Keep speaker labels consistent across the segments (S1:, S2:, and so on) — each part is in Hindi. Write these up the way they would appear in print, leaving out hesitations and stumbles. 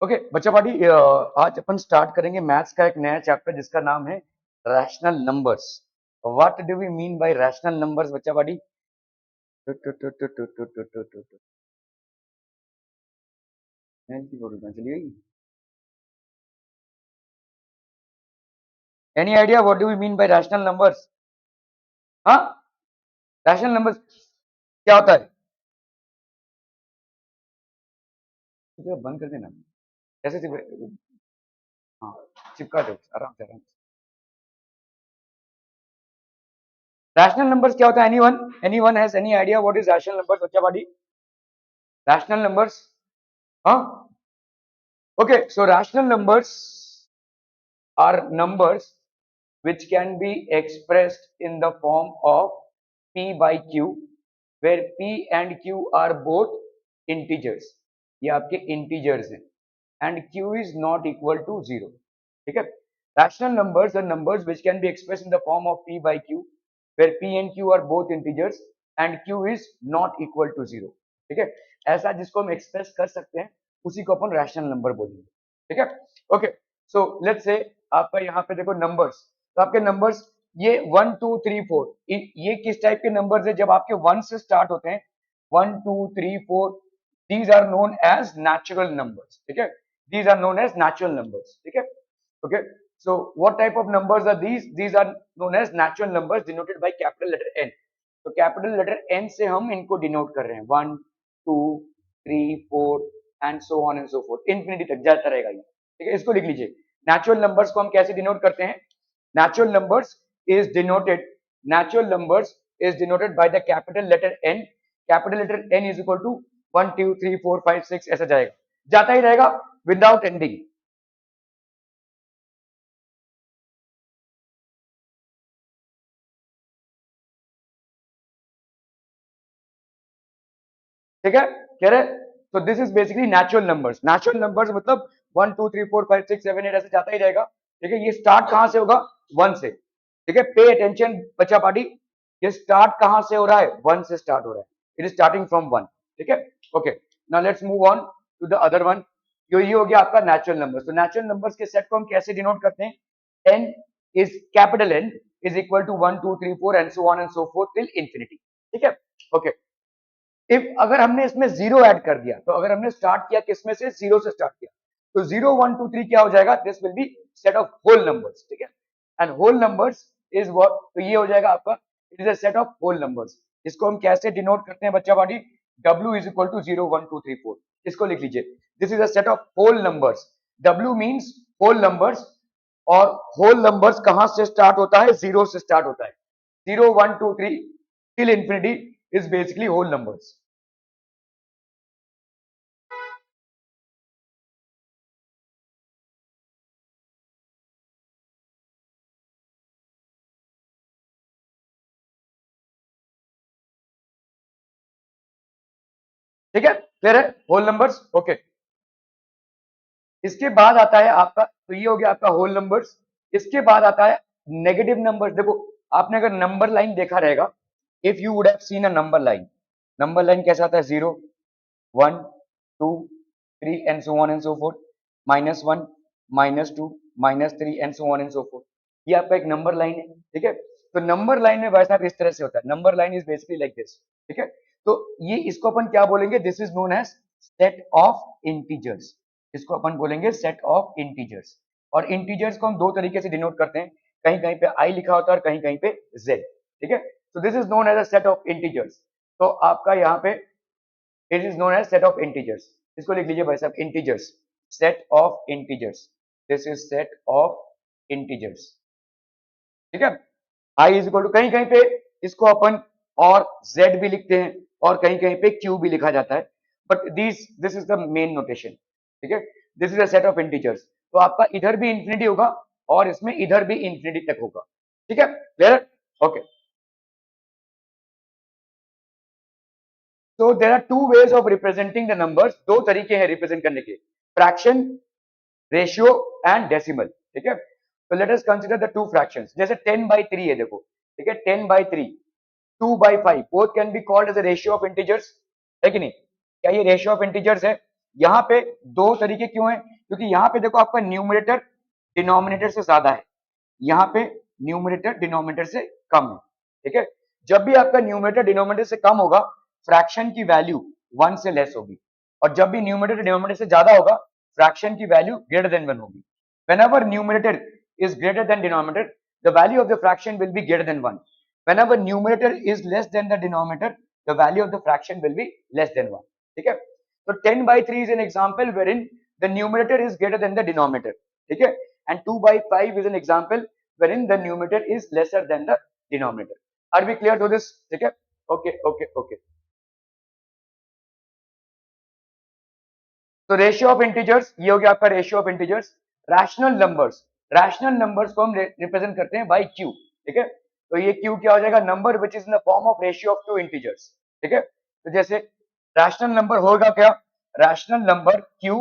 S1: ओके बच्चा पार्टी, आज अपन स्टार्ट करेंगे मैथ्स का एक नया चैप्टर जिसका नाम है rational numbers. What do we mean by rational numbers बच्चा पार्टी? चलिए, any idea what do we mean by rational numbers? हाँ, रैशनल नंबर्स क्या होता है? तो बंद कर देना, कैसे हाँ, चिपका दो आराम से आराम से। रैशनल नंबर्स क्या होता है? Anyone has any idea what is rational numbers बच्चा पार्टी? रैशनल नंबर्स, हाँ, okay, so rational numbers are numbers which can be expressed in the form of p by q, where p and q are both integers. ये आपके integers हैं and q is not equal to 0. ठीक है? Rational numbers are numbers which can be expressed in the form of p by q, where p and q are both integers and q is not equal to 0. ठीक है? ऐसा जिसको हम एक्सप्रेस कर सकते हैं उसी को अपन रैशनल नंबर बोलेंगे। ठीक है? ओके, सो लेट्स से आपका यहाँ पे देखो नंबर्स, तो आपके नंबर्स ये 1 2 3 4, ये किस टाइप के नंबर्स है? जब आपके 1 से स्टार्ट होते हैं, 1 2 3 4, these are known as natural numbers. ठीक है? These are known as natural numbers. ठीक है? Okay, so what type of numbers are these are known as natural numbers denoted by capital letter n. तो कैपिटल लेटर n से हम इनको डिनोट कर रहे हैं, 1 2 3 4 and so on and so fourth, infinity तक जाता रहेगा ये। ठीक है? इसको लिख लीजिए। नेचुरल नंबर्स को हम कैसे डिनोट करते हैं? Natural numbers is denoted natural numbers is denoted by the capital letter n। Capital letter n is equal to 1 2 3 4 5 6, ऐसा जाएगा, जाता ही रहेगा विदाउट एंडिंग। ठीक है? कह रहे, तो this is basically natural numbers. Natural numbers मतलब 1 2 3 4 5 6 7 8 ऐसे जाता ही रहेगा। ठीक है? ये स्टार्ट कहां से होगा? 1 से। ठीक है? पे अटेंशन बच्चा पार्टी, ये स्टार्ट कहां से हो रहा है? 1 से स्टार्ट हो रहा है। It is starting from 1। ठीक है? Okay, now let's move on to the other one. ये हो गया आपका नेचुरल नंबर्स। तो नेचुरल नंबर्स के सेट को हम कैसे डिनोट करते हैं? n is capital N is equal to 1 2 3 4 and so on and so forth till infinity. ठीक है? ओके, इफ अगर हमने इसमें जीरो ऐड कर दिया, तो अगर हमने स्टार्ट किया किसमें से? जीरो से स्टार्ट किया, तो 0 1 2 3 क्या हो जाएगा? This will be set of whole numbers. ठीक है? And whole numbers is what, तो ये हो जाएगा आपका, it is a set of whole numbers. इसको हम कैसे डिनोट करते हैं बच्चा party? w is equal to 0 1 2 3 4। इसको लिख लीजिए, this is a set of whole numbers. w means whole numbers, और होल नंबर्स कहां से स्टार्ट होता है? जीरो से स्टार्ट होता है। 0 1 2 3 till infinity is basically whole numbers. ठीक है? क्लियर है? Whole numbers. ओके, इसके बाद आता है आपका, तो ये हो गया आपका होल नंबर्स। इसके बाद आता है नेगेटिव नंबर्स। देखो, आपने अगर नंबर लाइन देखा रहेगा, if you would have seen a number line कैसा आता है? 0 1 2 3 and so on and so fourth, -1 -2 -3 and so on and so fourth. ये आपका एक नंबर लाइन है। ठीक है? तो नंबर लाइन में वैसा इस तरह से होता है। Number line is basically like this. ठीक है? तो ये, इसको अपन क्या बोलेंगे? This is known as set of integers. इसको अपन बोलेंगे सेट ऑफ इंटीजर्स। और इंटीजर्स को हम दो तरीके से डिनोट करते हैं, कहीं कहीं पे आई लिखा होता है और कहीं कहीं पे जेड। ठीक है? तो this is known as a set of integers. तो आपका यहाँ पे it is known as set of integers. इसको लिख लीजिए भाई साहब, integers, set of integers. This is set of integers. ठीक है? आई इज इक्वल टू, कहीं कहीं पे इसको अपन और z भी लिखते हैं और कहीं कहीं पे q भी लिखा जाता है, but this is the main notation. ठीक है? This is a set of integers. तो आपका इधर भी इंफिनिटी होगा और इसमें इधर भी इंफिनिटी तक होगा। ठीक है? Clear? Okay, so there are two ways of representing the numbers। दो तरीके हैं रिप्रेजेंट करने के, फ्रैक्शन, रेशियो एंड डेसिमल। ठीक है? तो let us consider the two fractions. जैसे 10/3 है, देखो। ठीक है? 10/3, 2/5 both can be called as a ratio of integers, है कि नहीं? क्या ये रेशियो ऑफ इंटीजर्स है? यहाँ पे दो तरीके क्यों है? क्योंकि यहाँ पे देखो आपका न्यूमरेटर डिनोमिनेटर से ज्यादा है, यहाँ पे न्यूमरेटर डिनोमिनेटर से कम है, ठीक है। जब भी आपका न्यूमरेटर डिनोमिनेटर से कम होगा, फ्रैक्शन की वैल्यू 1 से लेस होगी, और जब भी न्यूमरेटर डिनोमिनेटर से ज्यादा होगा, फ्रैक्शन की वैल्यू ग्रेटर देन 1 होगी। Whenever numerator is greater than denominator, the value of the fraction will be greater than 1. Whenever numerator is less than the denominator, the value of the fraction will be less than 1. ठीक है, तो 10 by 3 is an example wherein the numerator is greater than the denominator, ठीक है, and 2 by 5 is an example wherein the numerator is lesser than the denominator. Are we clear to this? ठीक है, okay, okay, okay. तो रेशियो ऑफ इंटीजर्स, ये हो गया आपका ratio of integers. Rational numbers को हम रिप्रेजेंट करते हैं बाय क्यू, ठीक है। तो ये क्यू क्या हो जाएगा, number which is in the form of ratio of two integers, ठीक है। तो जैसे रैशनल नंबर होगा क्या, rational number Q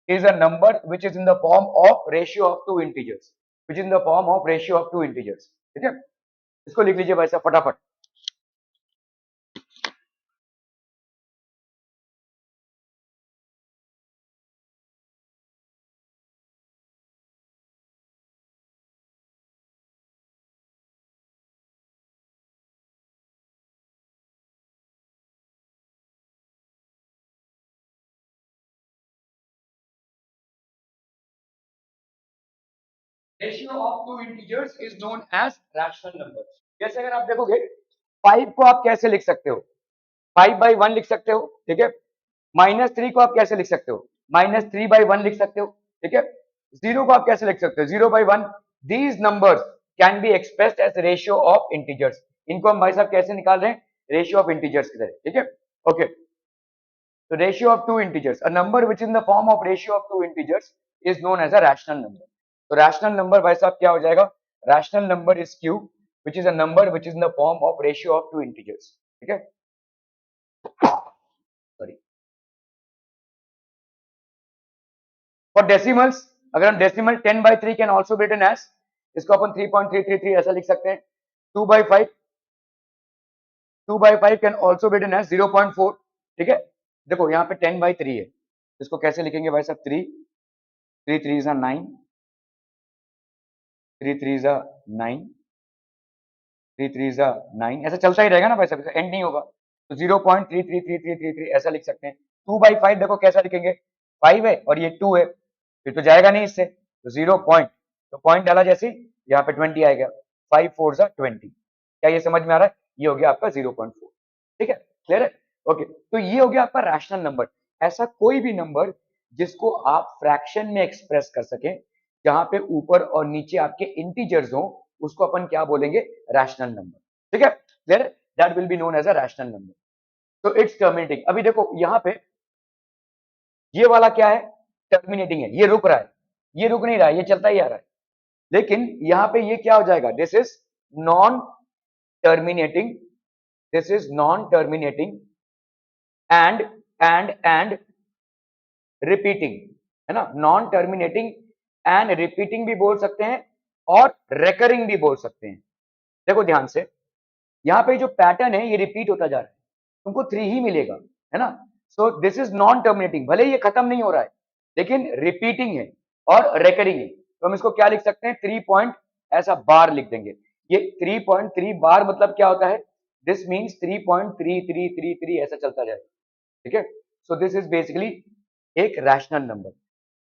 S1: is a number which is in the form of ratio of two integers, which is in the form of ratio of two integers, ठीक है। इसको लिख लीजिए भाई साहब फटाफट। Ratio of two integers is known as rational number. जैसे अगर आप देखोगे 5 को आप कैसे लिख सकते हो, 5/1 लिख सकते हो, ठीक है। -3 को आप कैसे लिख सकते हो, -3/1 लिख सकते हो, ठीक है। 0 को आप कैसे लिख सकते हो, 0/1। These numbers can be expressed as ratio of integers. इनको हम भाई साहब कैसे निकाल रहे हैं, रेशियो ऑफ इंटीजर्स की तरह, ठीक है, ओके। तो ratio of two integers, a number which in the form of ratio of two integers is known as a rational number. तो रैशनल नंबर भाई साहब क्या हो जाएगा, rational number is Q which is a number which is in the form of ratio of two integers, ठीक है, सॉरी। फॉर डेसिमल्स, अगर हम decimal 10/3 can also be written as, इसको अपन 3.333 ऐसा लिख सकते हैं। 2/5, 2/5 can also be written as 0.4, ठीक है। देखो यहाँ पे 10/3 है, इसको कैसे लिखेंगे भाई साहब, 3 3 3 is 9, 3 3 is 9, 3 3 is 9, ऐसा चलता ही रहेगा ना भाई साहब, एंड नहीं होगा। तो 0.333333 ऐसा लिख सकते हैं। 2/5 देखो कैसा लिखेंगे, 5 है और ये 2 है, फिर तो जाएगा नहीं इससे, तो 0 पॉइंट, तो पॉइंट डाला जैसे यहाँ पे 20 आएगा, 5 4 जा 20। क्या ये समझ में आ रहा है, ये हो गया आपका 0.4, ठीक है, क्लियर है, ओके। तो ये हो गया आपका रैशनल नंबर। ऐसा कोई भी नंबर जिसको आप फ्रैक्शन में एक्सप्रेस कर सके, जहां पे ऊपर और नीचे आपके इंटीजर्स हो, उसको अपन क्या बोलेंगे, रैशनल नंबर, ठीक है, क्लियर है, that will be known as a rational number. तो इट्स टर्मिनेटिंग। अभी देखो यहाँ पे ये वाला क्या है, टर्मिनेटिंग है, ये रुक रहा है, ये रुक नहीं रहा है, ये चलता ही आ रहा है। लेकिन यहाँ पे ये क्या हो जाएगा, this is non terminating, this is non terminating and repeating, है ना। नॉन टर्मिनेटिंग एंड रिपीटिंग भी बोल सकते हैं और रेकरिंग भी बोल सकते हैं। देखो ध्यान से, यहाँ पे जो पैटर्न है ये रिपीट होता जा रहा है, तुमको 3 ही मिलेगा, है ना। सो दिस इज नॉन टर्मिनेटिंग, भले ये खत्म नहीं हो रहा है लेकिन रिपीटिंग है और रेकरिंग है। तो हम इसको क्या लिख सकते हैं, 3 पॉइंट ऐसा बार लिख देंगे। ये 3.3 बार मतलब क्या होता है, दिस मीन्स 3.3333 ऐसा चलता जाएगा, ठीक है। सो दिस इज बेसिकली एक रैशनल नंबर।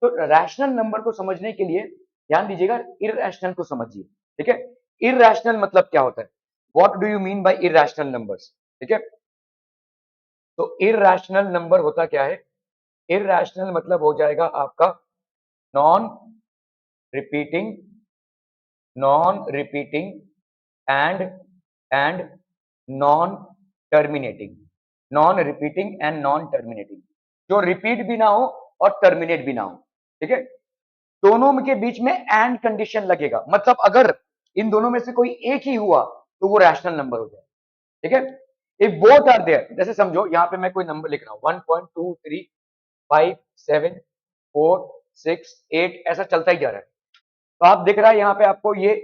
S1: तो रैशनल नंबर को समझने के लिए ध्यान दीजिएगा, इररैशनल को समझिए, ठीक है। इररैशनल मतलब क्या होता है, what do you mean by irrational numbers, ठीक है। तो इररैशनल नंबर होता क्या है, इररैशनल मतलब हो जाएगा आपका non repeating, non repeating and non terminating, non repeating and non terminating, जो रिपीट भी ना हो और टर्मिनेट भी ना हो, ठीक है। दोनों के बीच में एंड कंडीशन लगेगा, मतलब अगर इन दोनों में से कोई एक ही हुआ तो वो रैशनल नंबर हो जाए, ठीक है। इफ बोथ आर देयर, जैसे समझो यहाँ पे मैं कोई नंबर लिख रहा हूं 1.235 7 4 6 8 ऐसा चलता ही जा रहा है। तो आप दिख रहा है यहाँ पे आपको ये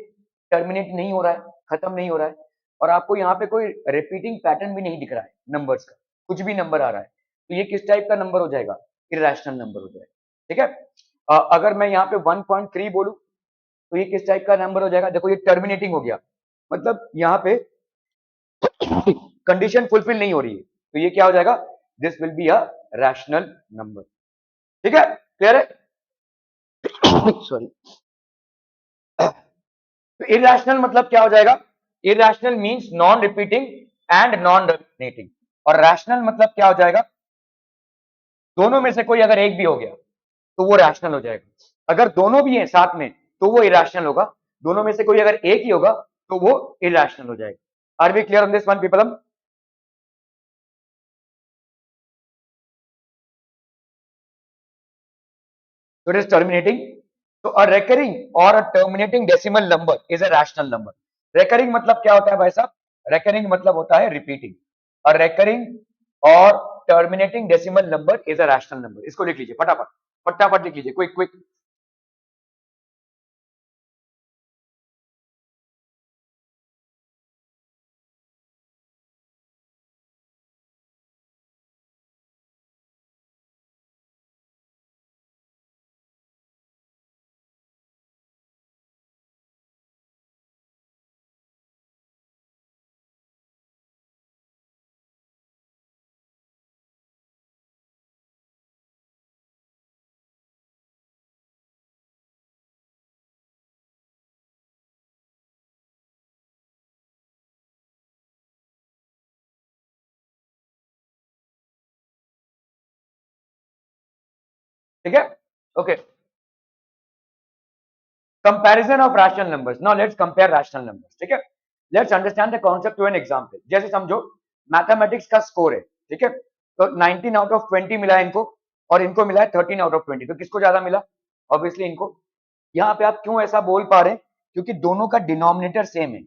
S1: टर्मिनेट नहीं हो रहा है, खत्म नहीं हो रहा है, और आपको यहाँ पे कोई रिपीटिंग पैटर्न भी नहीं दिख रहा है नंबर्स का, कुछ भी नंबर आ रहा है, तो ये किस टाइप का नंबर हो जाएगा, इरैशनल नंबर हो जाएगा, ठीक है। अगर मैं यहाँ पे 1.3 बोलूं तो ये किस टाइप का नंबर हो जाएगा? देखो ये टर्मिनेटिंग हो गया, मतलब यहाँ पे कंडीशन फुलफिल नहीं हो रही है, तो ये क्या हो जाएगा? This will be a rational number. ठीक है, क्लियर है? सॉरी। तो इरेशनल मतलब क्या हो जाएगा? Irrational means non repeating and non terminating, और रैशनल मतलब क्या हो जाएगा? दोनों में से कोई अगर एक भी हो गया तो वो रैशनल हो जाएगा, अगर दोनों भी हैं साथ में तो वो इरेशनल होगा, दोनों में से कोई अगर एक ही होगा तो वो इरेशनल हो जाएगा। Are we clear on this one people? So it is terminating. So a recurring or a terminating decimal number is a rational number. Recurring मतलब क्या होता है भाई साहब? Recurring मतलब होता है repeating. A recurring or terminating decimal number is a rational number. इसको लिख लीजिए फटाफट, फटाफट लिख लीजिए, क्विक क्विक। ठीक है, okay. Comparison of rational numbers. Now let's compare rational numbers. ठीक है, let's understand the concept through an example. जैसे समझो मैथमेटिक्स का स्कोर है, ठीक है, तो 19 आउट ऑफ 20 मिला है इनको, और इनको मिला है 13 आउट ऑफ 20, तो किसको ज्यादा मिला? ऑब्वियसली इनको। यहाँ पे आप क्यों ऐसा बोल पा रहे हैं? क्योंकि दोनों का डिनोमिनेटर सेम है,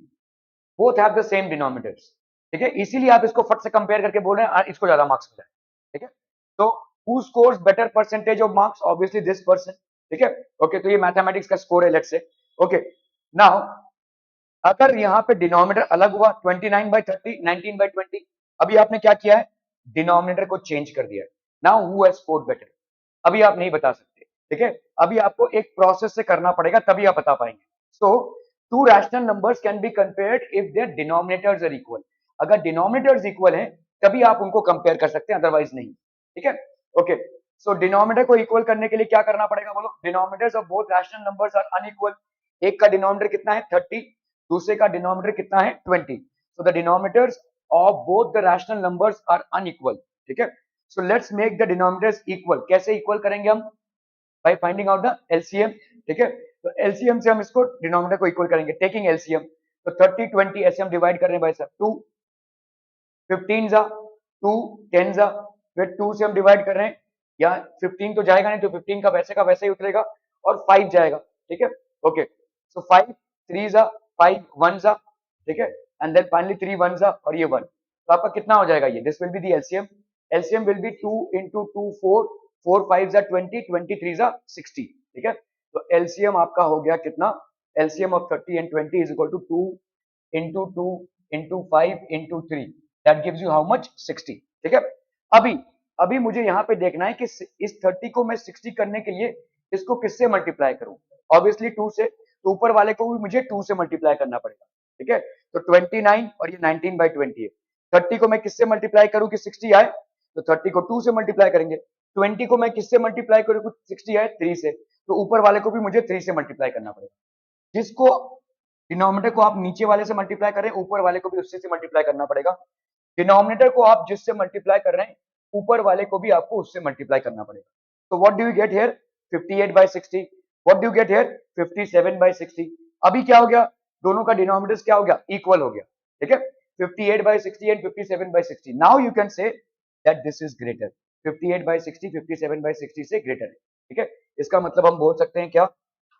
S1: both have the same denominators. ठीक है, इसीलिए आप इसको फट से कंपेयर करके बोल रहे हैं इसको ज्यादा मार्क्स मिला है। ठीक है, तो who scores better percentage of marks? Obviously this person. ठीक है, ओके, तो ये मैथमेटिक्स का स्कोर है, लेट्स से। ओके, नाउ अगर यहाँ पे डिनोमिनेटर अलग हुआ 29/30, 19/20, अभी आपने क्या किया है? डिनोमिनेटर को चेंज कर दिया है। Now who has scored better? अभी आप नहीं बता सकते। ठीक है, अभी आपको एक प्रोसेस से करना पड़ेगा, तभी आप बता पाएंगे। So two rational numbers can be compared if their denominators are equal. अगर डिनोमिनेटर्स इक्वल हैं तभी आप उनको कंपेयर कर सकते हैं, अदरवाइज नहीं। ठीक है, ओके। सो डिनोमिनेटर को इक्वल करने के लिए क्या करना पड़ेगा बोलो? Denominators of both rational numbers are unequal. एक का डिनोमिनेटर कितना है? 30, दूसरे का डिनोमिनेटर कितना है? 20। So the denominators of both the rational numbers are unequal. ठीक है, so let's make the denominators equal. कैसे इक्वल करेंगे हम? By finding out the LCM. ठीक है, तो एलसीएम से हम इसको डिनोमिनेटर को इक्वल करेंगे, टेकिंग एलसीएम। तो 30 20 ऐसे हम डिवाइड कर रहे हैं भाई साहब। 2 15 जा, 2 10 जा, फिर 2 से हम डिवाइड कर रहे हैं, या 15 तो जाएगा नहीं, तो 15 का वैसे ही उतरेगा, और 5 जाएगा। ठीक है, ओके। सो 5 3 जा, 5 1 जा, ठीक है, एंड देन फाइनली 3 1 जा, और ये 1। तो आपका कितना हो जाएगा? ये this will be the LCM. LCM will B 2 into 2 4, 4 5 जा 20, 23 जा 60। ठीक है, तो एलसीएम आपका हो गया कितना? LCM of 30 and 20 is equal to 2 into 2 into 5 into 3, that gives you how much? 60। ठीक है, अभी अभी मुझे यहाँ पे देखना है कि इस 30 को मैं 60 करने के लिए इसको किससे मल्टीप्लाई करूं? ऑब्वियसली 2 से, तो ऊपर वाले को भी मुझे 2 से मल्टीप्लाई करना पड़ेगा। ठीक है, तो 29 और ये 19/20 है। 30 को मैं किससे मल्टीप्लाई करूं कि 60 आए? तो 30 को 2 से मल्टीप्लाई करेंगे। 20 को मैं किससे मल्टीप्लाई करूं कि 60 आए? 3 से, तो ऊपर वाले को भी मुझे 3 से मल्टीप्लाई करना पड़ेगा। जिसको डिनोमिनेटर को आप नीचे वाले से मल्टीप्लाई कर रहे हैं, ऊपर वाले को भी उससे मल्टीप्लाई करना पड़ेगा। डिनोमिनेटर को आप जिससे मल्टीप्लाई कर रहे हैं, ऊपर वाले को भी आपको उससे मल्टीप्लाई करना पड़ेगा। तो what do you get here? 58/60। What do you get here? 57/60। अभी क्या हो गया? दोनों का डिनोमिनेटर्स क्या हो गया? इक्वल हो गया। ठीक है, 58/60 and 57/60। Now you can say that this is greater. 58/60 57/60 से ग्रेटर है। ठीक है, इसका मतलब हम बोल सकते हैं क्या?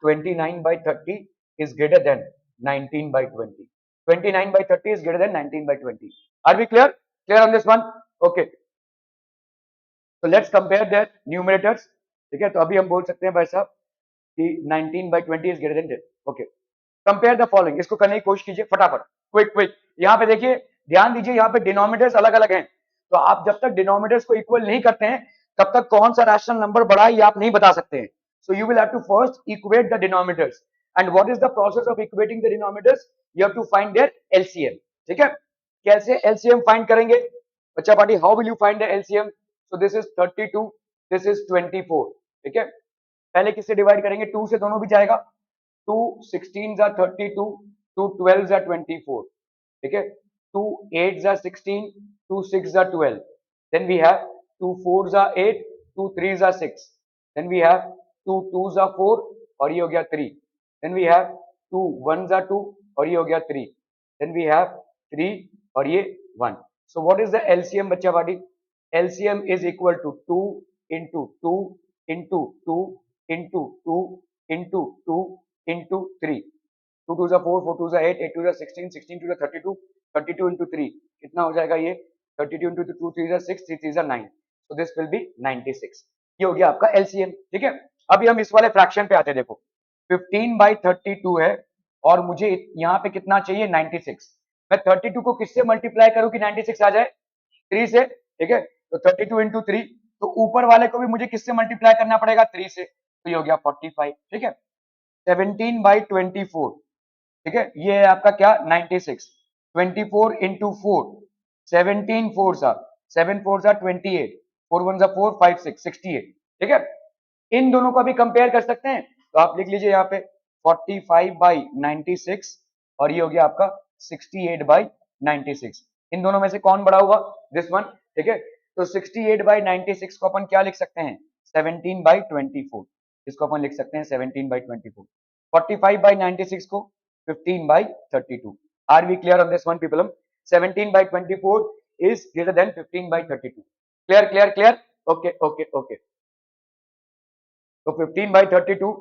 S1: 29/30 is greater than 19/20. 29/30 is greater than 19/20. Are we clear? Clear on this one? Okay. So let's compare their numerators. ठीक है, तो अभी हम बोल सकते हैं भाई साहब कि 19/20 is greater than 10. Okay. Compare the following. इसको करने की कोशिश कीजिए फटाफट, क्विक क्विक। यहाँ पे देखिए, ध्यान दीजिए, यहाँ पे डिनोमिनेटर्स अलग अलग हैं, तो आप जब तक डिनोमिनेटर्स को इक्वल नहीं करते हैं तब तक कौन सा रैशनल नंबर बड़ा है ये आप नहीं बता सकते हैं। So you will have to first equate the denominators. And what is the process of equating the denominators? You have to find their LCM. ठीक है? कैसे LCM find करेंगे? बच्चा party, how will you find the LCM? So this is 32, this is 24. ठीक है? पहले किससे डिवाइड करेंगे? 2 से दोनों भी जाएगा. 2 16 जा 32, 2 12 जा 24. ठीक है? 2 8 जा 16, 2 6 जा 12. Then we have 2 4 जा 8, 2 3 जा 6. Then we have 2 2 जा 4 और ये हो गया 3. Then we have 2 1 जा 2 और ये हो गया 3. Then we have 3 और ये 1. So what is the LCM बच्चा party? LCM is equal to 2 into 2 into 2 into 2 into 2 into 3. 2 2 जा 4, 4 2 जा 8, 8 2 जा 16, 16 2 जा 32, 32 into 3 कितना हो जाएगा ये? 32 into 2 3 जा 6, 3 3 जा 9. So this will be 96. ये हो गया आपका LCM. ठीक है? अभी हम इस वाले फ्रैक्शन पे आते हैं. देखो 15/32 है और मुझे यहाँ पे कितना चाहिए? 96. मैं 32 को किससे मल्टीप्लाई करूं कि 96 आ जाए? 3 से. ठीक है? तो 32 into 3. तो ऊपर वाले को भी मुझे किससे मल्टीप्लाई करना पड़ेगा? 3 से. तो ये हो गया 45. ठीक है? 17/24. ठीक है? ये है आपका क्या? 96. 24 into 4. 17 4 सा 7 4 सा 28. 4 1 सा 4 5 6 68. ठीक है? इन दोनों को भी कंपेयर कर सकते हैं. तो आप लिख लीजिए यहाँ पे 45/96 और ये हो गया आपका 68/96. इन दोनों में से कौन बड़ा हुआ? This one. ठीक है? तो 68/96 को अपन क्या लिख सकते हैं? 17/24. इसको अपन लिख सकते हैं 17/24. 45/96 को 15/32. Are we clear on this one, people? 17/24 is greater than 15/32. Clear, clear, clear? Okay, okay, okay. तो 15/32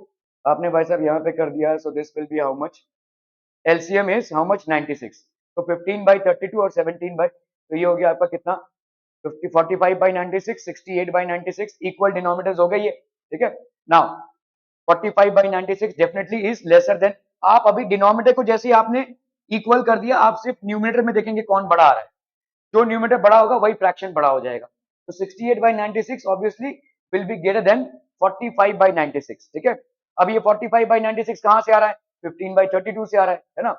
S1: आपने भाई साहब यहाँ पे कर दिया. So this will be how much? LCM is how much? 96. तो 15/32 और 17 बाई, तो ये हो गया आपका कितना? 45/96, 68/96 इक्वल डिनोमिनेटर्स हो गए ये. ठीक है? Now 45/96 definitely is lesser than. आप अभी डिनोमिनेटर को जैसे ही आपने इक्वल कर दिया, आप सिर्फ न्यूमिनेटर में देखेंगे कौन बड़ा आ रहा है. जो न्यूमिनेटर बड़ा होगा वही फ्रैक्शन बड़ा हो जाएगा. तो 68/96 obviously will be greater than 45/96. ठीक है? अब ये 45/96 कहां से आ रहा है? 15/32 से आ रहा है ना?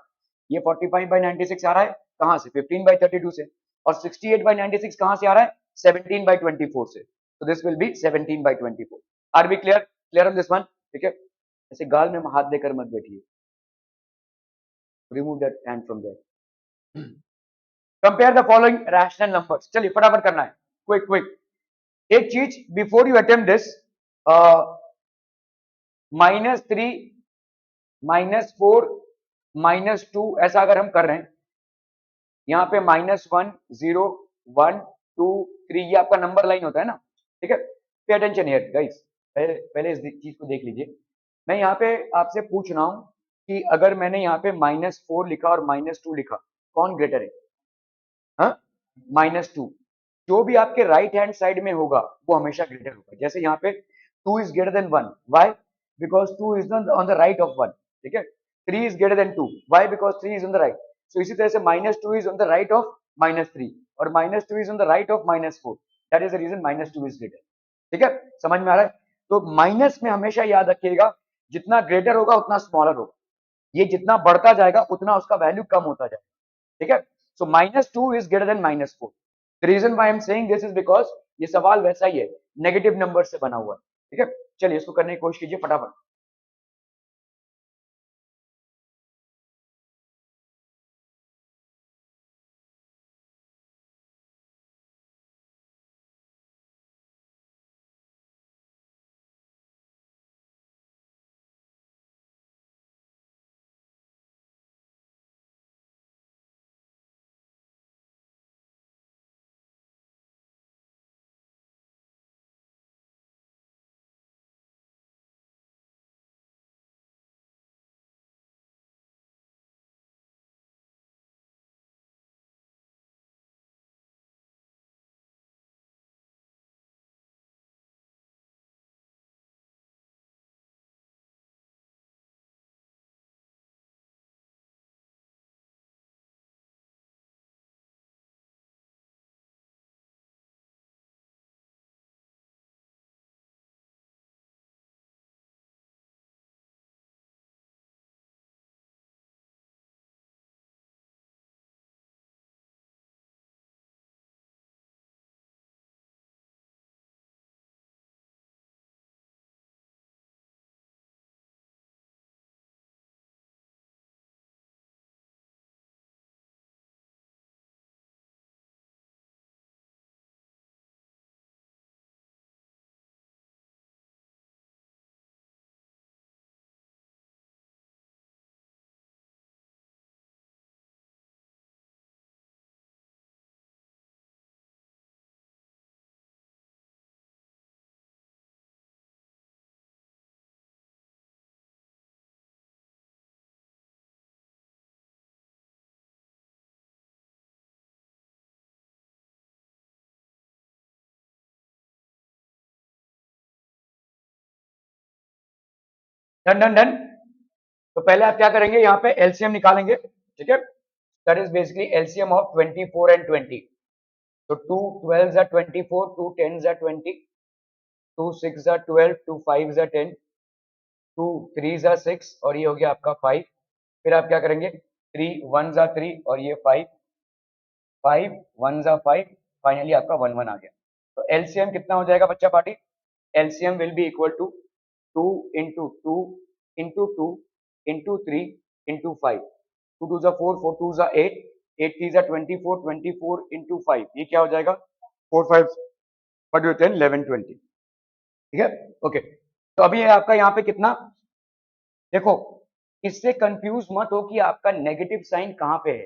S1: ये 45/96 आ रहा है कहां से? 15/32 से. और 68/96 कहां से आ रहा है? 17/24 से. तो this will be 17/24. Are we clear? Clear on this one? ठीक है? ऐसे गाल में हाथ देकर मत बैठिए. Remove that hand from there. Compare the following rational numbers. चलिए फटाफट करना है. Quick quick. एक चीज बिफोर यू अटेम्प्ट दिस, -3 -4 -2 ऐसा अगर हम कर रहे हैं, यहाँ पे -1 0 1 2 3 ये आपका नंबर लाइन होता है ना. ठीक है? Pay attention here guys. पहले इस चीज को देख लीजिए. मैं यहाँ पे आपसे पूछ रहा हूँ कि अगर मैंने यहाँ पे -4 लिखा और -2 लिखा, कौन ग्रेटर है? हाँ, -2. जो भी आपके राइट हैंड साइड में होगा वो हमेशा ग्रेटर होगा. जैसे यहाँ पे 2 is greater than 1. Why? Because 2 is on the right of 1. ठीक है? 3 is greater than 2. Why? Because 3 is on the right. So इसी तरह से -2 is on the right of -3 और -2 is on the right of -4. That is the reason -2 is greater. ठीक है? समझ में आ रहा है? तो माइनस में हमेशा याद रखिएगा, जितना ग्रेटर होगा उतना स्मॉलर होगा. ये जितना बढ़ता जाएगा उतना उसका वैल्यू कम होता जाएगा. ठीक है? So -2 is greater than -4. The reason why I am saying this is because ये सवाल वैसा ही है, नेगेटिव नंबर से बना हुआ है. ठीक है? चलिए इसको करने की कोशिश कीजिए फटाफट. Done done done. तो पहले आप क्या करेंगे, यहाँ पे एलसीएम निकालेंगे, ठीक है। That is basically LCM of 24 and 20। तो 2 12 are 24, 2 10 are 20, 2 6 are 12, 2 5 are 10, 2 3 are 6 और ये हो गया आपका 5। फिर आप क्या करेंगे, 3 1 are 3 और ये 5, 5 1 are 5, फाइनली आपका 1 1 आ गया। तो एलसीएम कितना हो जाएगा बच्चा party, LCM will be equal to 2 into 2 into 2 into 3 into 5, 2 2 जा 4, 4 2 जा 8, 8 3 जा 24, 24 इंटू 5, ये क्या हो जाएगा 4 5 बट 10 11 20, ठीक है। ओके, तो अभी है आपका यहाँ पे कितना, देखो इससे कंफ्यूज मत हो कि आपका नेगेटिव साइन कहाँ पे है,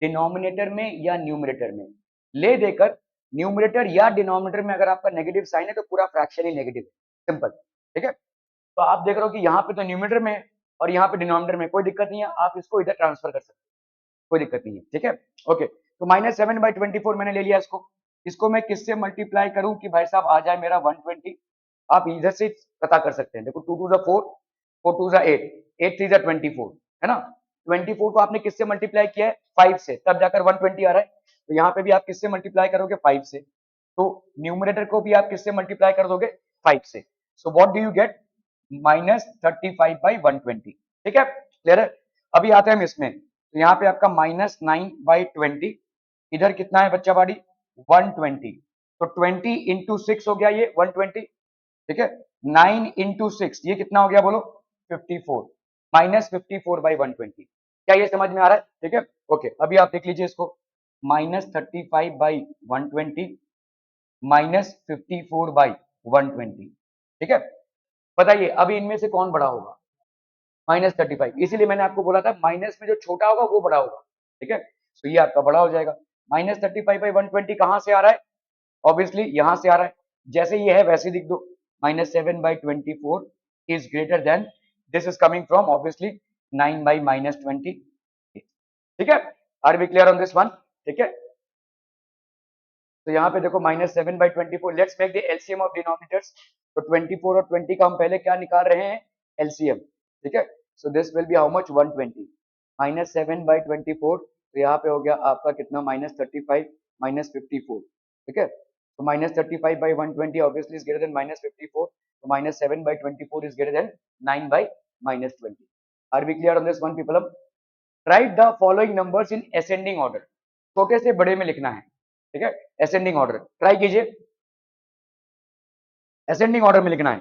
S1: डिनोमिनेटर में या न्यूमरेटर में। ले देकर न्यूमरेटर या डिनोमिनेटर में अगर आपका नेगेटिव साइन है तो पूरा फ्रैक्शन ही नेगेटिव है, सिंपल, ठीक है। तो आप देख रहे हो कि यहाँ पे तो न्यूमरेटर में है और यहाँ पे डिनोमिनेटर में, कोई दिक्कत नहीं है, आप इसको इधर ट्रांसफर कर सकते हैं, कोई दिक्कत नहीं है, ठीक है। ओके, तो -7/24 मैंने ले लिया इसको, इसको मैं किससे मल्टीप्लाई करूं कि भाई साहब आ जाए मेरा 120, आप इधर से पता कर सकते हैं। देखो 2 2 जा 4, 4 2 जा 8, 8 3 जा 24, है ना। 24 को आपने किससे मल्टीप्लाई किया है 5 से, तब जाकर 120 आ रहा है। तो यहाँ पे भी आप किससे मल्टीप्लाई करोगे 5 से, तो न्यूमरेटर को भी आप किससे मल्टीप्लाई कर दोगे 5 से। So what do you get, -35/120, ठीक है, क्लियर है। अभी आते हैं हम इसमें, तो यहाँ पे आपका -9/20, इधर कितना है बच्चा बाड़ी 120, तो 20 इंटू 6 हो गया ये 120, ठीक है। 9 इंटू 6 ये कितना हो गया बोलो 54, -54/120, क्या ये समझ में आ रहा है, ठीक है। ओके, अभी आप देख लीजिए इसको, -35/120 -54/120, ठीक है। बताइए अभी इनमें से कौन बड़ा होगा, -35, इसीलिए मैंने आपको बोला था माइनस में जो छोटा होगा वो बड़ा होगा, ठीक है। तो ये आपका बड़ा हो जाएगा। -35/120 कहां से आ रहा है, ऑब्वियसली यहां से आ रहा है, जैसे ये है वैसे लिख दो, -7/24 is greater than, this is coming from obviously 9/-20, ठीक है। Are we clear on this one, ठीक है। तो यहाँ पे देखो -7/24, let's make the LCM of denominators. तो 24 और 20 का हम पहले क्या निकाल रहे हैं, एलसीएम, ठीक है। So this will be how much 120, -7/24, तो यहाँ पे हो गया आपका कितना -35 -54, ठीक है। तो -35/120 ऑब्वियसली इज ग्रेटर देन -54, तो -7/24 is greater than 9/-20। Are we clear on this one people. Write the following numbers in ascending order, छोटे से बड़े में लिखना है, ठीक है। असेंडिंग ऑर्डर ट्राई कीजिए, असेंडिंग ऑर्डर में लिखना है।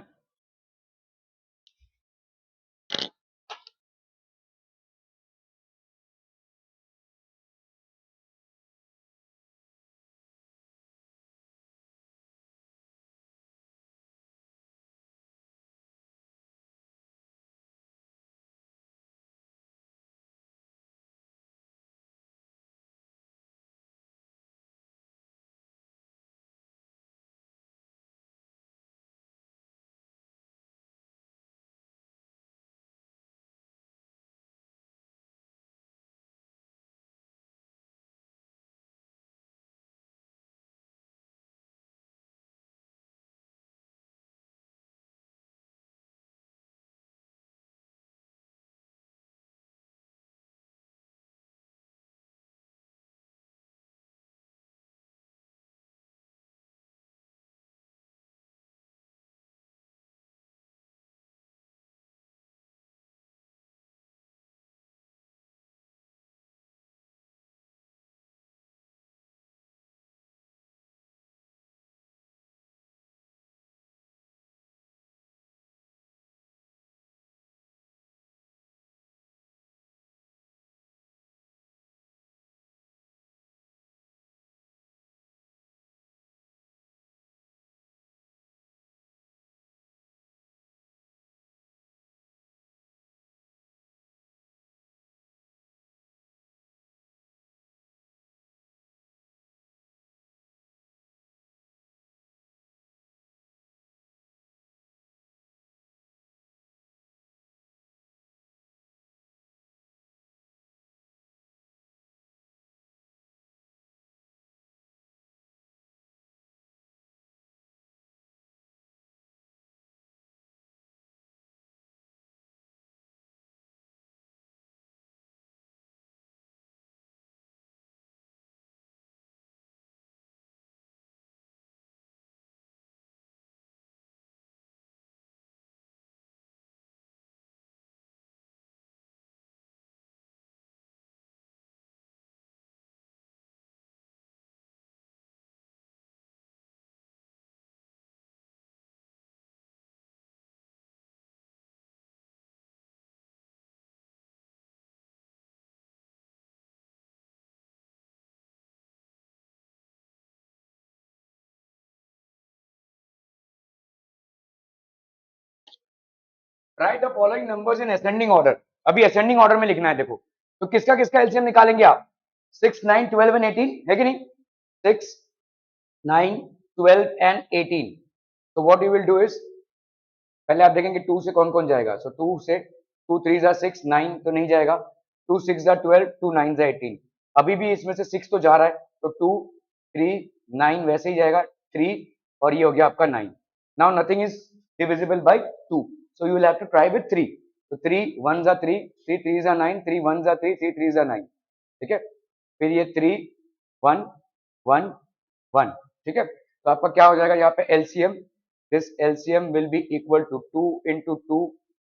S1: Write the following numbers in ascending order. अभी असेंडिंग ऑर्डर में लिखना है। देखो तो किसका किसका एलसीएम निकालेंगे आप? 6, 9, 12 एंड 18 है कि नहीं? 6, 9, 12 एंड 18। तो what you will do is, पहले आप देखेंगे 2 से कौन कौन जाएगा। सो 2 से 2 3 जा 6, 9 तो नहीं जाएगा। 2 6 जा 12, 2 9 जा 18। अभी भी इसमें से 6 तो जा रहा है, तो 2 3 9 वैसे ही जाएगा 3, और ये हो गया आपका 9। Now nothing is divisible by 2, so you will have to try with 3। तो 3 1 जा 3, 3 3 जा 9, 3 1 जा 3, 3 3 जा 9। ठीक है, फिर ये 3 1 1 1। ठीक है, तो आपका क्या हो जाएगा यहाँ पे LCM? this LCM will be equal to 2 into 2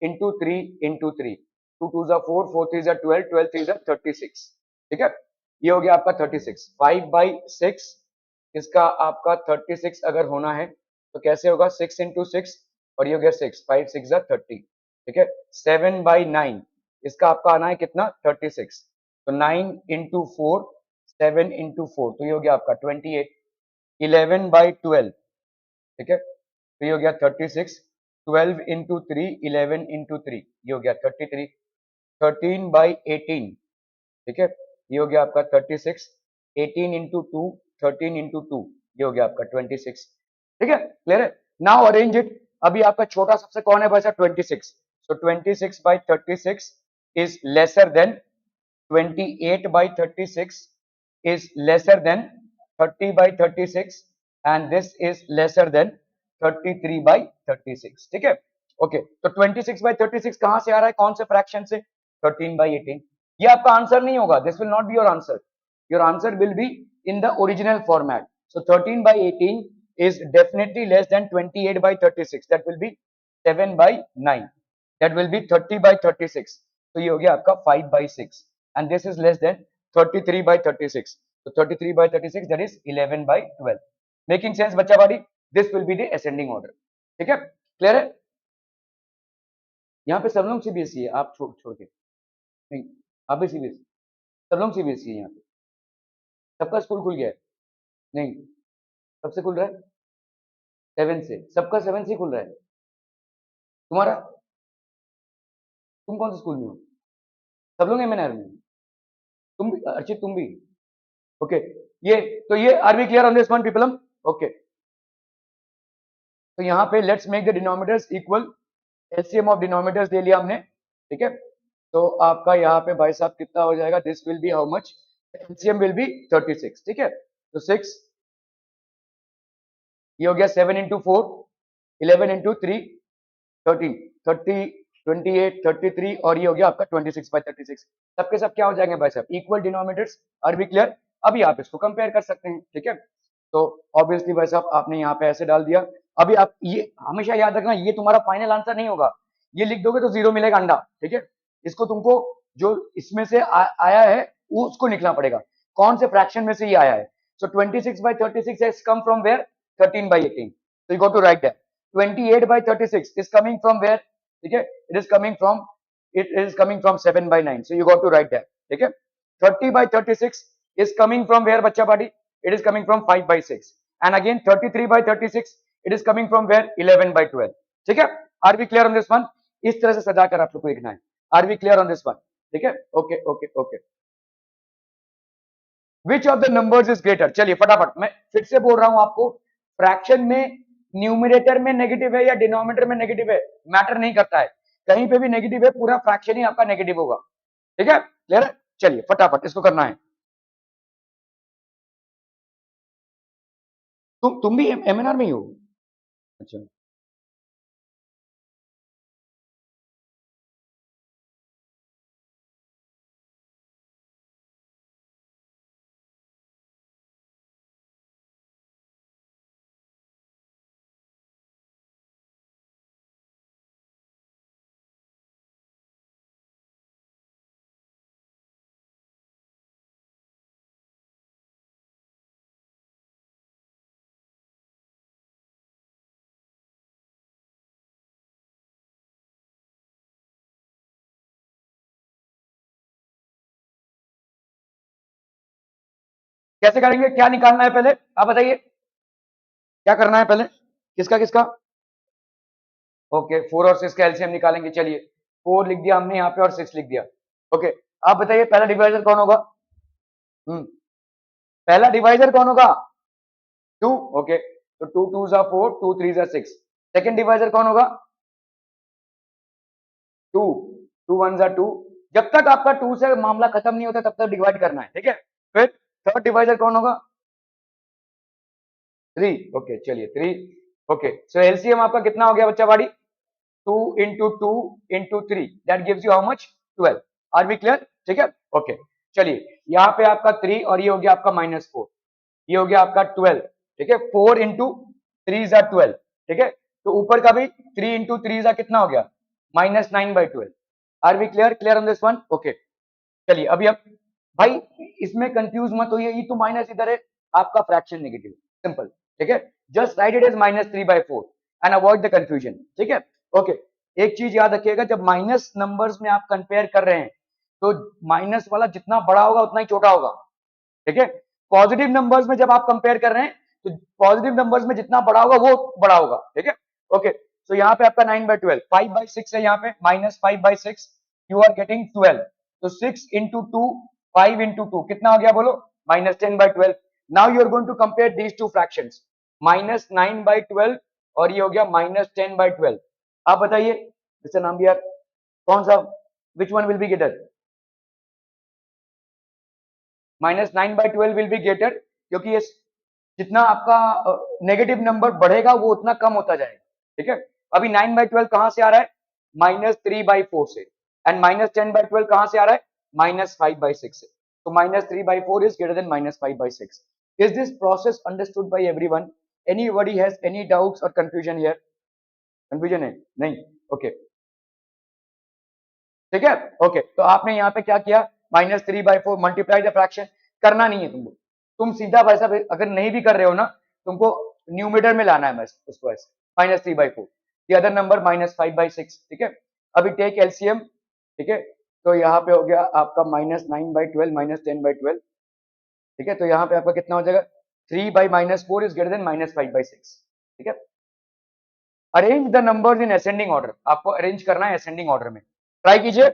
S1: into 3 into 3। 2 2 जा 4, 4 3 जा 12, 12 3 जा 36। ठीक है, ये हो गया आपका 36। 5/6 इसका आपका 36 अगर होना है तो कैसे होगा? 6 into 6, और ये हो गया 6, 5 6 जा 30। ठीक है, 7/9 इसका आपका आना है कितना? 36। तो 9 into 4, 7 into 4, तो ये हो गया आपका 28। 11/12, ठीक है, तो ये हो गया 36। 12 into 3, 11 into 3, ये हो गया 33। 13/18, ठीक है, ये हो गया आपका 36। 18 into 2, 13 into 2, ये हो गया आपका 26। ठीक है, क्लियर है? Now arrange it. अभी आपका छोटा सबसे कौन है बचा? 26। सो 26/36 is lesser than 28/36 is lesser than 30/36, and this is lesser than 33/36। ठीक है, ओके। तो 26/36 कहां से आ रहा है? कौन से फ्रैक्शन से? 13/18। ये आपका आंसर नहीं होगा, this will not be your answer. Your answer will be in the original format. So 13/18 is definitely less than 28/36, that will be 7/9, that will be 30/36। तो ये हो गया आपका 5/6, and this is less than 33/36। so 33/36, that is 11/12। Making sense बच्चा बाड़ी? This will be the ascending order. ठीक है, क्लियर है? यहाँ पे सब लोग सीबीएसई है, आप छोड़ छोड़ के नहीं, आप भी सीबीएसई, सब लोग सीबीएसई है यहाँ पे। सबका स्कूल खुल गया है? नहीं, सबसे खुल रहा है 7 से, सबका 7 से खुल रहा है। तुम्हारा, तुम कौन से स्कूल में हो? सब लोग एमएनआर में? तुम भी अर्चित, तुम भी? ओके, ये तो ये are we clear on this one people? Okay, तो यहाँ पे let's make the denominators equal. LCM of denominators ले लिया हमने। ठीक है, तो आपका यहाँ पे भाई साहब कितना हो जाएगा? This will be how much? LCM will B 36। ठीक है, तो 6, ये हो गया 7 into 4, 11 into 3, 13, 30, 28, 33, और ये हो गया आपका 26/36। सबके सब क्या हो जाएंगे भाई साहब? Equal denominators. Are we clear? अभी आप इसको कंपेयर कर सकते हैं। ठीक है, तो ऑब्वियसली भाई साहब आपने यहाँ पे ऐसे डाल दिया। अभी आप ये हमेशा याद रखना, ये तुम्हारा फाइनल आंसर नहीं होगा। ये लिख दोगे तो 0 मिलेगा अंडा। ठीक है, इसको तुमको जो इसमें से आया है वो उसको लिखना पड़ेगा, कौन से फ्रैक्शन में से ये आया है। सो 26/36 has come from where? 13/18। so you got to write that 28/36 is coming from where? ठीक है, it is coming from 7/9, so you got to write that। ठीक है, 30/36 is coming from where बच्चा party? It is coming from 5/6, and again 33/36 it is coming from where? 11/12। ठीक है, are we clear on this one? इस तरह से सजा कर आप लोग को लिखना है। Are we clear on this one? ठीक है, okay okay okay. Which of the numbers is greater? चलिए फटाफट मैं फिर से बोल रहा हूं आपको, फ्रैक्शन में न्यूमिनेटर में नेगेटिव है या डिनोमिनेटर में नेगेटिव है, मैटर नहीं करता है। कहीं पे भी नेगेटिव है, पूरा फ्रैक्शन ही आपका नेगेटिव होगा। ठीक है, क्लियर है? चलिए फटाफट इसको करना है। तुम भी एमएनआर में ही हो? अच्छा, कैसे करेंगे? क्या निकालना है पहले आप बताइए, क्या करना है पहले? किसका किसका? ओके 4 और 6 का एलसीएम निकालेंगे। चलिए 4 लिख दिया हमने यहाँ पे और 6 लिख दिया। ओके आप बताइए पहला डिवाइजर कौन होगा? पहला डिवाइजर कौन होगा? 2। ओके तो 2 2 जा 4, 2 3 जा 6। सेकंड डिवाइजर कौन होगा? 2 2 1 जा 2। जब तक आपका 2 से मामला खत्म नहीं होता तब तक डिवाइड करना है, ठीक है। फिर थर्ड डिवाइजर कौन होगा? 3। ओके चलिए 3। ओके सो एलसीएम आपका कितना हो गया बच्चा बाड़ी? 2 into 2 into 3 that gives you how much? 12। Are we clear? ठीक है ओके चलिए यहाँ पे आपका 3 और ये हो गया आपका -4, ये हो गया आपका 12। ठीक है 4 into 3 जा 12। ठीक है तो ऊपर का भी 3 into 3 जा कितना हो गया? -9/12। Are we clear? Clear on this one? Okay चलिए अभी अब भाई इसमें कंफ्यूज मत होइए, ये तो माइनस इधर है आपका फ्रैक्शन नेगेटिव, सिंपल। ठीक है just right it is -3/4 and avoid the confusion. ठीक है ओके एक चीज याद रखिएगा, जब माइनस नंबर्स में आप कंपेयर कर रहे हैं तो माइनस वाला जितना बड़ा होगा उतना ही छोटा होगा। ठीक है पॉजिटिव नंबर्स में जब आप कंपेयर कर रहे हैं तो पॉजिटिव नंबर्स में जितना बड़ा होगा वो बड़ा होगा। ठीक है ओके सो यहाँ पे आपका 9/12, 5/6 है यहाँ पे, -5/6 यू आर गेटिंग 12। तो 6 into 2, 5 into 2 कितना हो गया बोलो? -10/12। Now you are going to compare these two fractions, -9/12 और ये हो गया -10/12। आप बताइए मिस्टर नाम्बियार कौन सा, which one will be greater? -9/12 will be greater, क्योंकि ये जितना आपका नेगेटिव नंबर बढ़ेगा वो उतना कम होता जाएगा। ठीक है अभी 9/12 कहां से आ रहा है? -3/4 से। एंड -10/12 कहां से आ रहा है? -5/6 से। तो -3/4 is greater than -5/6। Is this process understood by everyone? Anybody has any doubts or confusion here? Confusion है? नहीं ओके ठीक है ओके तो आपने यहाँ पे क्या किया? -3/4 मल्टीप्लाई द फ्रैक्शन। करना नहीं है तुमको, तुम सीधा वैसा अगर नहीं भी कर रहे हो ना तुमको न्यूमीटर में लाना है बस उसको ऐसे -3/4, the other number -5/6। ठीक है अभी टेक एलसीएम। ठीक है तो यहाँ पे हो गया आपका -9/12 -10/12। ठीक है तो यहाँ पे आपका कितना हो जाएगा? 3/-4 इज ग्रेटर देन -5/6। ठीक है arrange the numbers in ascending order, आपको अरेंज करना है असेंडिंग ऑर्डर में, ट्राई कीजिए।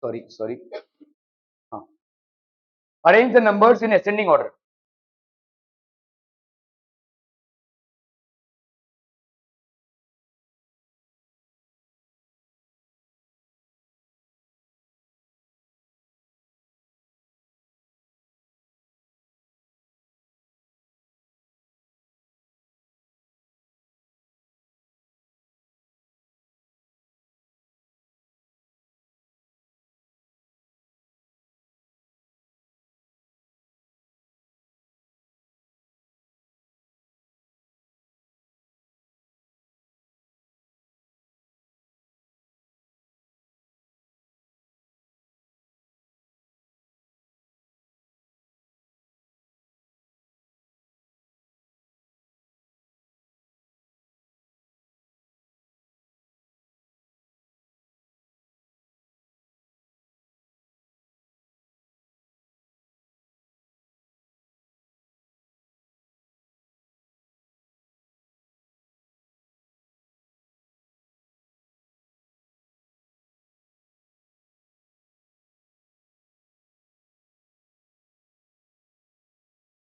S1: सॉरी सॉरी हाँ arrange the numbers in ascending order.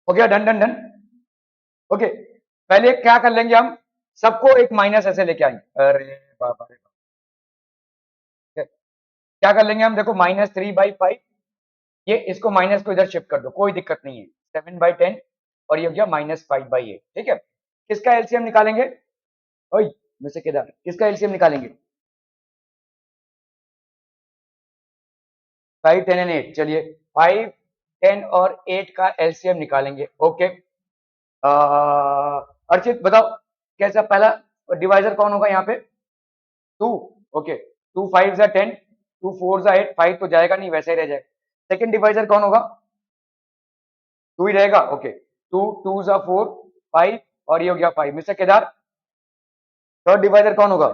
S1: हो गया डन डन डन ओके पहले क्या कर लेंगे हम, सबको एक माइनस ऐसे लेके आएंगे। अरे बाबा रे बाप। क्या कर लेंगे हम, देखो -3/5, ये इसको माइनस को इधर शिफ्ट कर दो, कोई दिक्कत नहीं है। 7/10 और ये हो गया -5/8। ठीक है किसका एलसीएम निकालेंगे? ओए मिस्टर केदार किसका एलसीएम निकालेंगे? 5 10 एंड 8। चलिए 5 10 और 8 का एलसीएम निकालेंगे। ओके अर्चित बताओ कैसा पहला डिवाइजर कौन होगा यहाँ पे? 2। ओके 2 5 जा 10, 2 4 जा 8, 5 तो जाएगा नहीं वैसे ही रह जाएगा। सेकंड डिवाइजर कौन होगा? 2 ही रहेगा। ओके 2 2 जा 4 5 और ये हो गया 5। मिस्टर केदार थर्ड डिवाइजर कौन होगा?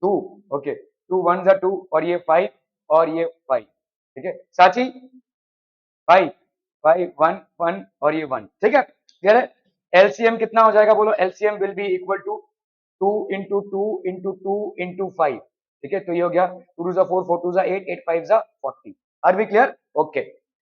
S1: 2। ओके 2 1 जा 2 और ये 5 और ये 5, ठीक है साची 5 5 1 1 और ये 1, ठीक है क्लियर है। एलसीएम कितना हो जाएगा बोलो, LCM will be equal to 2 into 2 into 2 into 5, ठीक है तो ये हो गया 2 2 4 4 2 8 8 5 40। Are we clear? Okay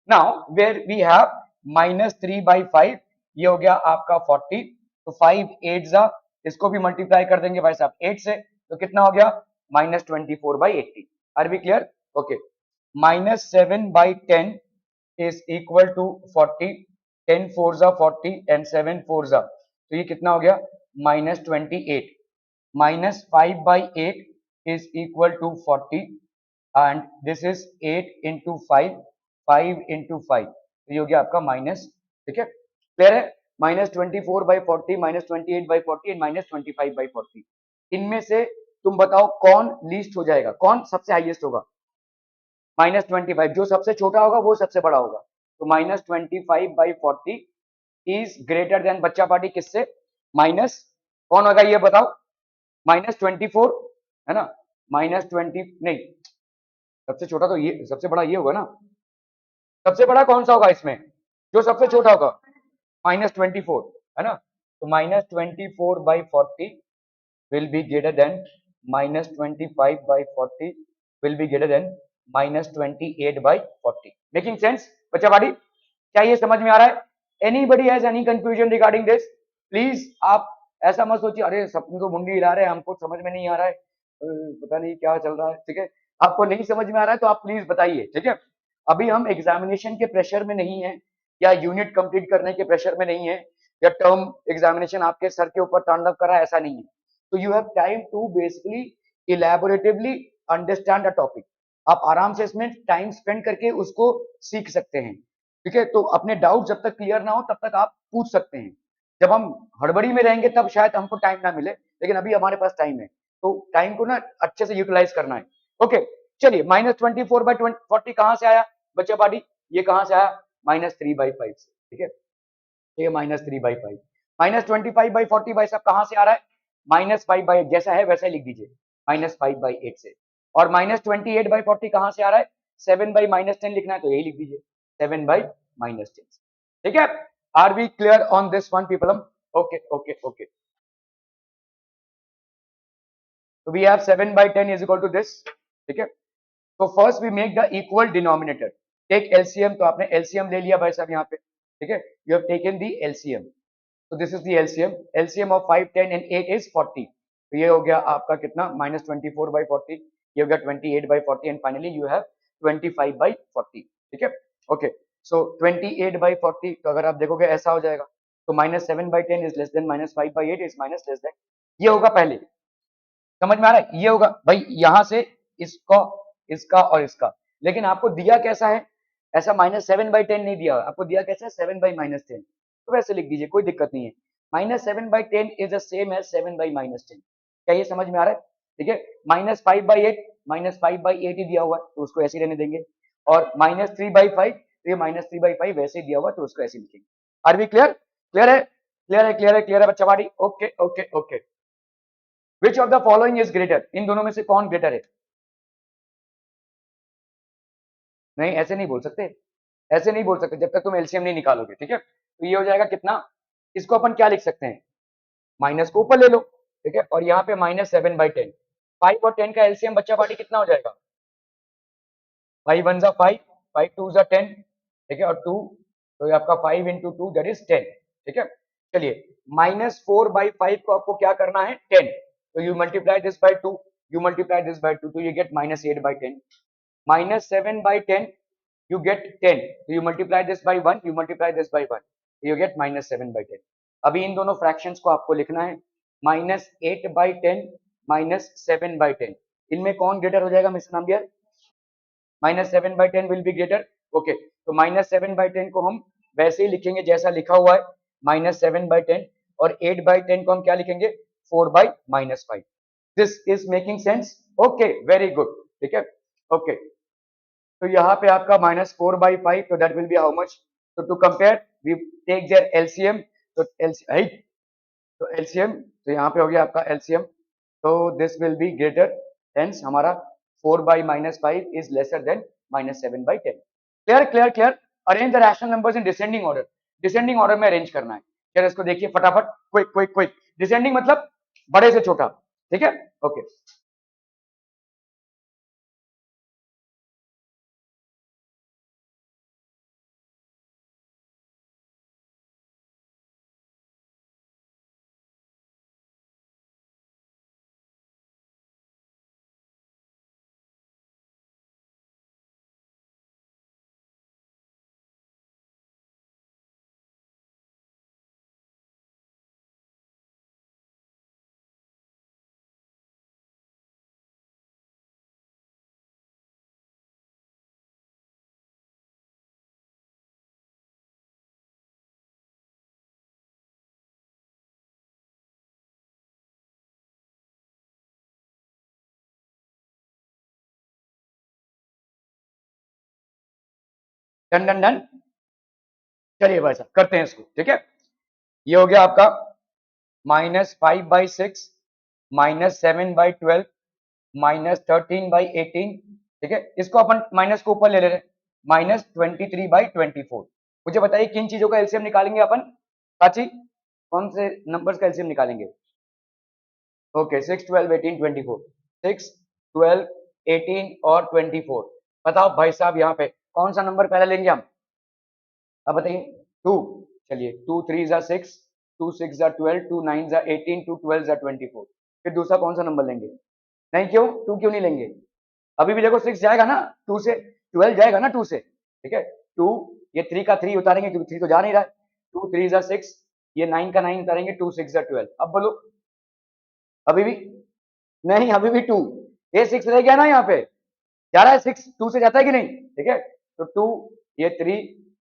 S1: now where we have -3/5, ये हो गया आपका 40, तो 5 8 इसको भी मल्टीप्लाई कर देंगे भाई साहब 8 से, तो कितना हो गया -24/80। Are we clear? Okay -7/10 is equal to 40, 10 4 40 and 7 4 तो ये कितना हो गया -28, -5/8 is equal to 40 and this is 8 into 5, 5 into 5, तो ये हो गया आपका माइनस, ठीक है क्लियर है। -24/40, -28/40 एंड -25/40, इनमें से तुम बताओ कौन लीस्ट हो जाएगा, कौन सबसे हाईएस्ट होगा? -25, जो सबसे छोटा होगा वो सबसे बड़ा होगा, तो -25/40 इज ग्रेटर देन बच्चा पार्टी किससे, माइनस कौन होगा ये बताओ, -24 है ना, -20 नहीं, सबसे छोटा तो ये, सबसे बड़ा ये होगा ना, सबसे बड़ा कौन सा होगा इसमें, जो सबसे छोटा होगा -24 है ना, तो -24/40 will be greater than -25/40 will be greater than -28/40, making sense बच्चा पार्टी, क्या ये समझ में आ रहा है? Anybody has any confusion regarding this? Please आप ऐसा मत सोचिए अरे सपने तो मुंडी हिला रहे हैं, हमको समझ में नहीं आ रहा है, पता नहीं क्या चल रहा है, ठीक है आपको नहीं समझ में आ रहा है तो आप प्लीज बताइए, ठीक है अभी हम एग्जामिनेशन के प्रेशर में नहीं है, या यूनिट कंप्लीट करने के प्रेशर में नहीं है, या टर्म एग्जामिनेशन आपके सर के ऊपर तांडव कर रहा है, ऐसा नहीं है, तो you have time to basically elaboratively understand the topic, आप आराम से इसमें टाइम स्पेंड करके उसको सीख सकते हैं, ठीक है तो अपने डाउट जब तक क्लियर ना हो तब तक आप पूछ सकते हैं, जब हम हड़बड़ी में रहेंगे तब शायद हमको टाइम ना मिले, लेकिन अभी हमारे पास टाइम है, तो टाइम को ना अच्छे से यूटिलाइज करना है। ओके चलिए -24/40 कहां से आया बच्चा पार्टी, ये कहां से आया -3/5 से, ठीक है ये -3/5, -25/40 भाई साहब कहां से आ रहा है, -5/8 जैसा है वैसा ही लिख दीजिए, -5/8 से, और -28/40 कहां से आ रहा है, 7/-10 लिखना है तो यही लिख दीजिए 7/-10, ठीक है are we clear on this one people? Okay okay okay, तो we have 7/10 is equal to this, ठीक है तो first we make the equal denominator, take LCM, तो आपने एलसीएम ले लिया भाई साहब यहाँ पे, ठीक है you have taken the LCM, तो this is the LCM, LCM of 5 10 and 8 is 40, तो ये हो गया आपका कितना -24/40, ये हो गया 28/40 एंड फाइनली यू हैव 25/40, ठीक है ओके सो 28/40, तो अगर आप देखोगे ऐसा हो जाएगा, तो -7/10 is less than -5/8 is minus less than, ये होगा पहले, समझ में आ रहा है, ये होगा भाई यहां से इसका इसका और इसका, लेकिन आपको दिया कैसा है, ऐसा -7/10 नहीं दिया, आपको दिया कैसा है 7/-10, तो वैसे लिख दीजिए कोई दिक्कत नहीं है, -7/10 इज द सेम एज 7/-10, क्या ये समझ में आ रहा है, ठीक है -5/8 ही दिया हुआ है तो उसको ऐसे ही रहने देंगे, और -3/5 तो ये -3/5 वैसे ही दिया हुआ तो उसको ऐसे लिखेंगे। Are we clear? क्लियर है क्लियर है क्लियर है क्लियर है बच्चा बाड़ी, okay okay okay, which of the following is greater, इन दोनों में से कौन ग्रेटर है, नहीं ऐसे नहीं बोल सकते, ऐसे नहीं बोल सकते जब तक तुम एलसीएम नहीं निकालोगे, ठीक है तो ये हो जाएगा कितना, इसको अपन क्या लिख सकते हैं, माइनस को ऊपर ले लो, ठीक है और यहाँ पे -7/10, 5 और 10 का एलसीएम बच्चा पार्टी कितना हो जाएगा, 5 1 जा 5, 5 2 जा 10, ठीक है और 2, तो ये आपका 5 इंटू 2 दैट इज 10, ठीक है चलिए -4/5 को आपको क्या करना है 10, तो you multiply this by 2, you multiply this by 2, तो you gate -8/10, -7/10 you get 10, so you multiply this by 1, you multiply this by 1, you get -7/10, अभी इन दोनों फ्रैक्शंस को आपको लिखना है, -8/10 -7/10, इनमें कौन ग्रेटर हो जाएगा mister Nambiar, -7/10 will be greater, okay तो -7/10 को हम वैसे ही लिखेंगे जैसा लिखा हुआ है -7/10, और 8/10 को हम क्या लिखेंगे 4/-5, this is making sense, okay very good, ठीक है ओके तो यहाँ पे आपका -4/5, तो that will be how much, तो to compare we take their LCM, तो एलसीएम तो यहाँ पे हो गया आपका एलसीएम, तो this will be greater, hence हमारा 4 by minus 5 is lesser than minus 7 by 10. Clear, clear, clear. Arrange the rational numbers in descending order. Descending order में अरेंज करना है. चलो इसको देखिए फटाफट. Quick quick quick. डिसेंडिंग मतलब बड़े से छोटा. ठीक है. ओके. Done done done. चलिए भाई साहब करते हैं इसको. ठीक है. ये हो गया आपका -5/6 -7/12 -13/18. ठीक है. इसको अपन माइनस को ऊपर ले रहे हैं. -23/24. मुझे बताइए किन चीजों का एलसीएम निकालेंगे अपन. साची कौन से नंबर्स का एलसीएम निकालेंगे. ओके 6 12 18 24. 6 12 18 और 24. बताओ भाई साहब यहाँ पे कौन सा नंबर पहले लेंगे हम. अब बताइए. 2. चलिए 2 3 जा 6, 2 6 जा 12, 2 9 जा 18, 2 12 जा 24. फिर दूसरा कौन सा नंबर लेंगे. नहीं क्यों 2 क्यों नहीं लेंगे. अभी भी देखो 6 जाएगा ना 2 से. 12 जाएगा ना 2 से. ठीक है. 2 ये 3 का 3 उतारेंगे क्योंकि 3 तो जा नहीं रहा है. 2 3 जा 6, ये 9 का 9 उतारेंगे. 2 6 जा 12. अब बोलो. अभी भी नहीं. अभी भी 2. ये 6 रह गया ना यहाँ पे. जा रहा है 6 2 से जाता है कि नहीं. ठीक है. तो 2 ये 3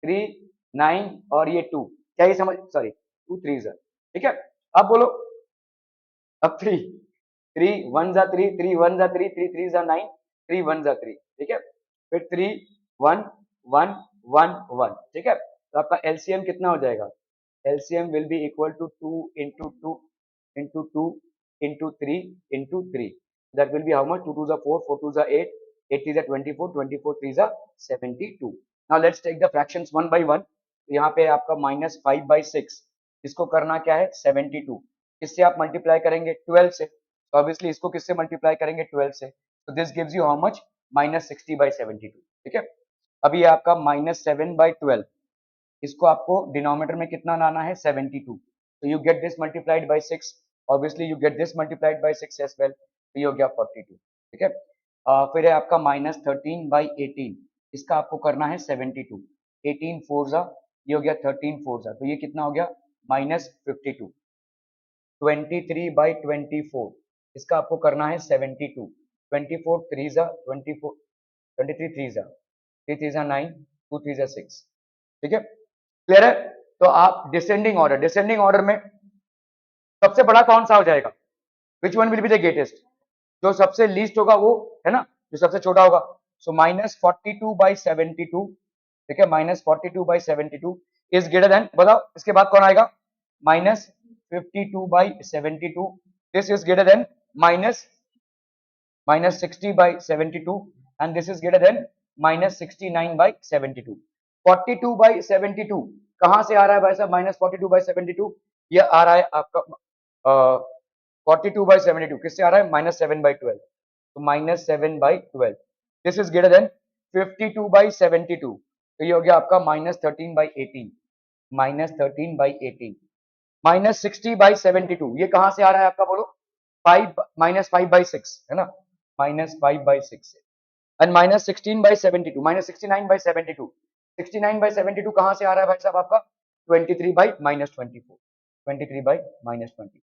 S1: 3 9 और ये 2. क्या ये समझ. सॉरी 2 3 जा. ठीक है. अब बोलो. अब 3 3 1 जा 3 3 1 जा 3 3 3 जा 9 3 1 जा 3. ठीक है. फिर 3 1 1 1 1. ठीक है. तो आपका एलसीएम कितना हो जाएगा. LCM will be equal to 2 into 2 into 2 into 3 into 3. That will be how much. 2 2s are 4 4 2s are 8 8 3s are 24 24 3s are 72. Now let's take the fractions one by one. तो यहाँ पे आपका -5/6 इसको करना क्या है 72. इससे आप मल्टीप्लाई करेंगे 12 से. तो ऑब्वियसली इसको किससे मल्टीप्लाई करेंगे 12 से. तो this gives you how much -60/72. ठीक है. अभी आपका -7/12 इसको आपको डिनोमिनेटर में कितना लाना है 72. तो you get this multiplied by 6. Obviously you get this multiplied by 6 as well. तो ये हो गया 42. ठीक है. फिर है आपका -13/18 इसका आपको करना है 72. 18 4 जा ये हो गया 13 4 जा. तो ये कितना हो गया -52. 23/24 इसका आपको करना है 72. 24 3 जा 24 23 3 जा 3 3 जा 9 2 3 जा 6. ठीक है. क्लियर है. तो आप डिसेंडिंग ऑर्डर में सबसे बड़ा कौन सा हो जाएगा. Which one will be the greatest. जो सबसे लीस्ट होगा वो है ना. जो सबसे छोटा होगा. सो -42/72. ठीक है. -42/72 इज ग्रेटर देन. बताओ इसके बाद कौन आएगा. -52/72. This is greater then -60/72 and this is greater than -69/72. 42/72 कहां से आ रहा है भाई साहब. -42/72 ये आ रहा है आपका 42/72 किससे आ रहा है -7/12. तो -7/12. This is greater then 52/72. तो ये हो गया आपका -13/18. -13/18. -60/72 ये कहां से आ रहा है आपका बोलो. 5/6 है ना. -5/6 एंड -16/72 -69/72. 69/72 कहां से आ रहा है भाई साहब आपका 23/-24. 23/-20.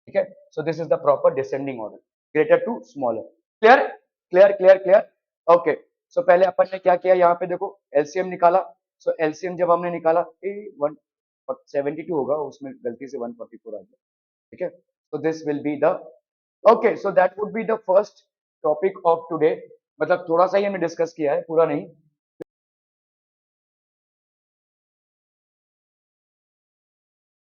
S1: ठीक है. So this is the proper descending order. Greater to smaller. Clear clear clear clear. Okay. So पहले अपन ने क्या किया यहाँ पे देखो एलसीएम निकाला. सो एलसीएम जब हमने निकाला 172 होगा उसमें गलती से 144 आ गया. ठीक है. So this will be the. Okay. So that would be the first topic of today. मतलब थोड़ा सा ही हमने डिस्कस किया है पूरा नहीं.